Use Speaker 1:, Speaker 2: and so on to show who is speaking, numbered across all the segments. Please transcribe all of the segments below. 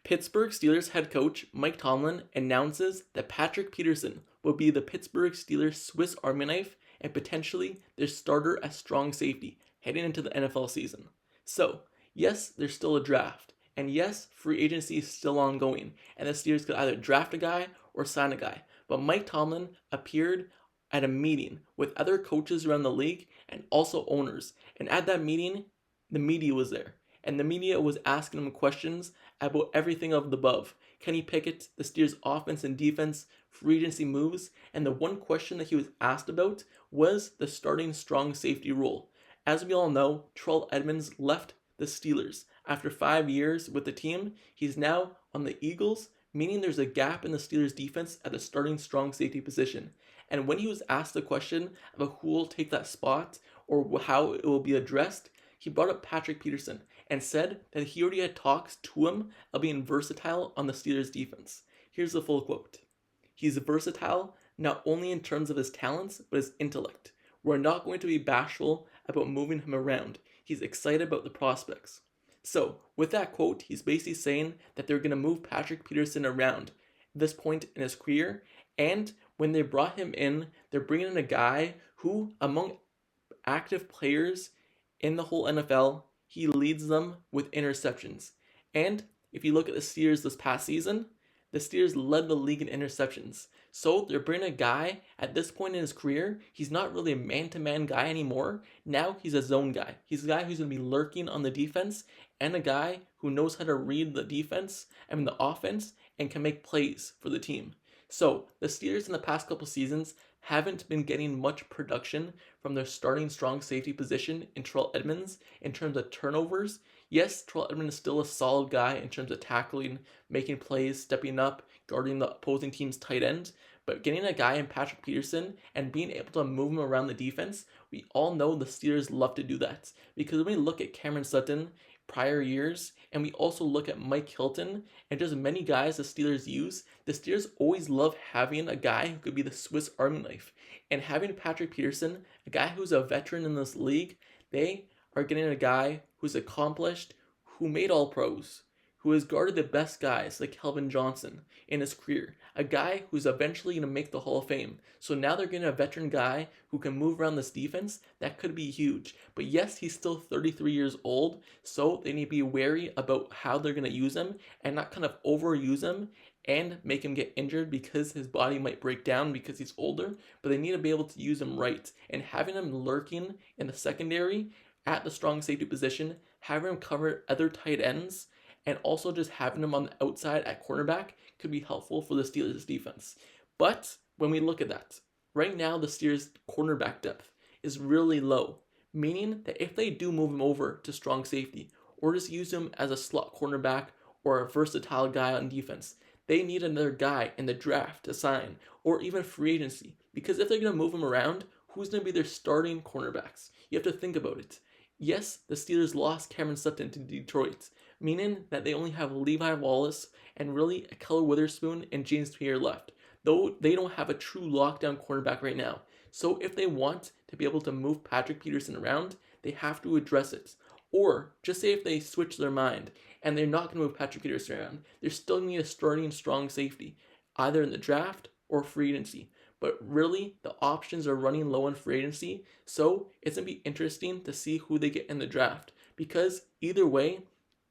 Speaker 1: Pittsburgh Steelers head coach Mike Tomlin announces that Patrick Peterson will be the Pittsburgh Steelers Swiss Army knife and potentially their starter at strong safety heading into the NFL season. So, yes, there's still a draft, and yes, free agency is still ongoing, and the Steelers could either draft a guy or sign a guy. But Mike Tomlin appeared at a meeting with other coaches around the league and also owners, and at that meeting, the media was there. And the media was asking him questions about everything of the above. Kenny Pickett, the Steelers' offense and defense, free agency moves, and the one question that he was asked about was the starting strong safety role. As we all know, Terrell Edmunds left the Steelers. After 5 years with the team, he's now on the Eagles, meaning there's a gap in the Steelers' defense at the starting strong safety position. And when he was asked the question about who will take that spot or how it will be addressed, he brought up Patrick Peterson and said that he already had talks to him of being versatile on the Steelers defense. Here's the full quote. He's versatile not only in terms of his talents, but his intellect. We're not going to be bashful about moving him around. He's excited about the prospects. So, with that quote, he's basically saying that they're going to move Patrick Peterson around at this point in his career. And when they brought him in, they're bringing in a guy who, among active players in the whole NFL, he leads them with interceptions. And if you look at the Steelers this past season, the Steelers led the league in interceptions. So they're bringing a guy at this point in his career. He's not really a man-to-man guy anymore. Now he's a zone guy. He's a guy who's going to be lurking on the defense and a guy who knows how to read the defense and the offense and can make plays for the team. So the Steelers in the past couple seasons haven't been getting much production from their starting strong safety position in Terrell Edmunds in terms of turnovers. Yes, Terrell Edmunds is still a solid guy in terms of tackling, making plays, stepping up, guarding the opposing team's tight end. But getting a guy in Patrick Peterson and being able to move him around the defense, we all know the Steelers love to do that. Because when we look at Cameron Sutton prior years, and we also look at Mike Hilton and just many guys the Steelers use, the Steelers always love having a guy who could be the Swiss Army knife. And having Patrick Peterson, a guy who's a veteran in this league, they are getting a guy who's accomplished, who made all pros, who has guarded the best guys like Calvin Johnson in his career, a guy who's eventually going to make the Hall of Fame. So now they're getting a veteran guy who can move around this defense. That could be huge. But yes, he's still 33 years old, so they need to be wary about how they're going to use him and not kind of overuse him and make him get injured because his body might break down because he's older. But they need to be able to use him right. And having him lurking in the secondary at the strong safety position, having him cover other tight ends, and also just having him on the outside at cornerback could be helpful for the Steelers defense. But when we look at that, right now the Steelers cornerback depth is really low, meaning that if they do move him over to strong safety or just use him as a slot cornerback or a versatile guy on defense, they need another guy in the draft to sign or even free agency. Because if they're going to move him around, who's going to be their starting cornerbacks? You have to think about it. Yes, the Steelers lost Cameron Sutton to Detroit, meaning that they only have Levi Wallace and really Keller Witherspoon and James Pierre left, though they don't have a true lockdown cornerback right now. So if they want to be able to move Patrick Peterson around, they have to address it. Or just say if they switch their mind and they're not going to move Patrick Peterson around, they're still going to need a starting strong safety, either in the draft or free agency. But really, the options are running low in free agency, so it's going to be interesting to see who they get in the draft. Because either way,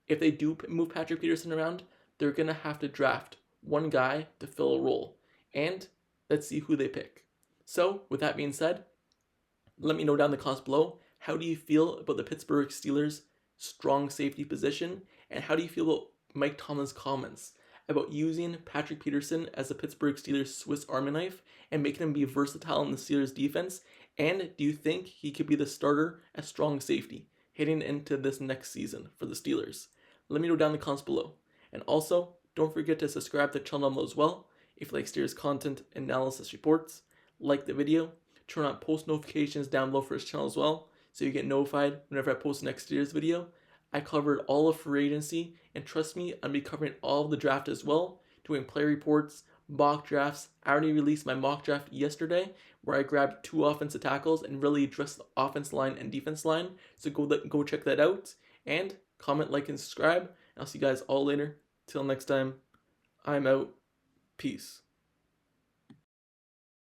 Speaker 1: if they do move Patrick Peterson around, they're going to have to draft one guy to fill a role. And let's see who they pick. So, with that being said, let me know down in the comments below, how do you feel about the Pittsburgh Steelers' strong safety position? And how do you feel about Mike Tomlin's comments about using Patrick Peterson as the Pittsburgh Steelers' Swiss Army knife and making him be versatile in the Steelers' defense? And do you think he could be the starter at strong safety heading into this next season for the Steelers? Let me know down in the comments below. And also, don't forget to subscribe to the channel down below as well if you like Steelers content and analysis reports. Like the video, turn on post notifications down below for this channel as well so you get notified whenever I post the next Steelers video. I covered all of free agency, and trust me, I'll be covering all of the draft as well, doing player reports, mock drafts. I already released my mock draft yesterday where I grabbed 2 offensive tackles and really addressed the offense line and defense line. So go check that out, and comment, like, and subscribe. And I'll see you guys all later. Till next time, I'm out. Peace.